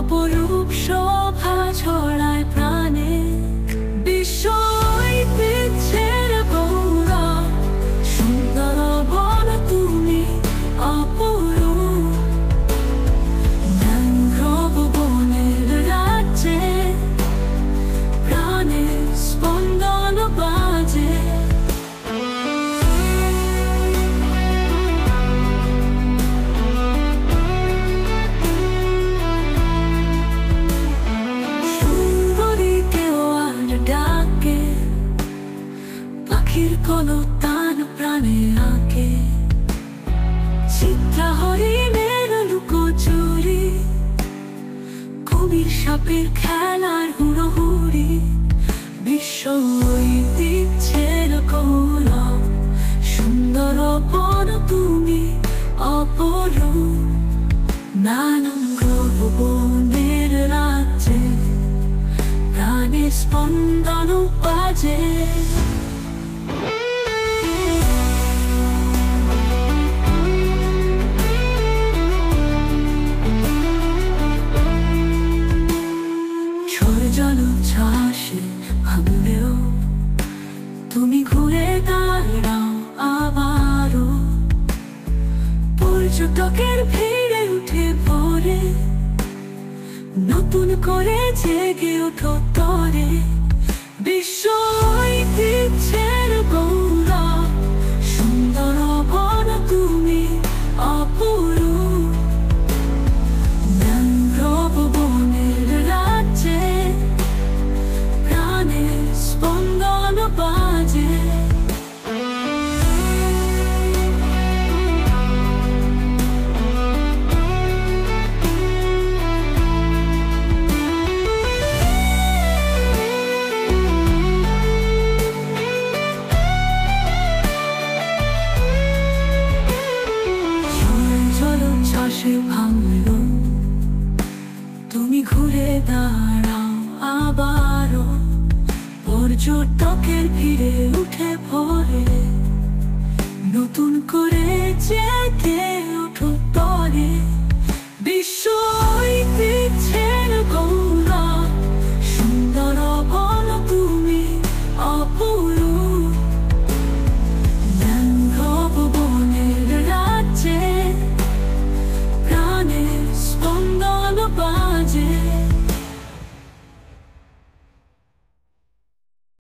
অপরূপ শোভা ছড়ায় প্রাণে। বিশ্ব ঐতিহ্যের গৌরব, সুন্দর বন তুমি অপরূপ। ম্যানগ্রোভ বনের রাজ্যে প্রাণের স্পন্দন বাজে। পাখির কলতান প্রাণে আঁকে, চিত্রা হরিণের লুকোচুরি, কুমির সাপের খেলার হুড়োহুড়ি। বিশ্ব ঐতিহ্যের গৌরব, সুন্দর বন তুমি অপরূপ। ম্যানগ্রোভ বনের রাজ্যে প্রাণের স্পন্দন বাজে। জলোচ্ছ্বাসে ভাঙলেও তুমি ঘুরে দাঁড়াও আবারও। পর্যটকের ভিড়ে উঠে ভরে, নতুন করে জেগে ওঠো তরে। বিশ্ব ঐতিহ্যের গৌরব, সুন্দর বন তুমি অপরূপ। ম্যানগ্রোভ বনের রাজ্যে প্রাণের স্পন্দন বাজে। জলোচ্ছ্বাসে ভাঙল, তুমি ঘুরে দাঁড়াও আবারও। পর্যটকের ভিড়ে উঠে ভরে, নতুন করে জেগে ওঠো তরে। বিশ্ব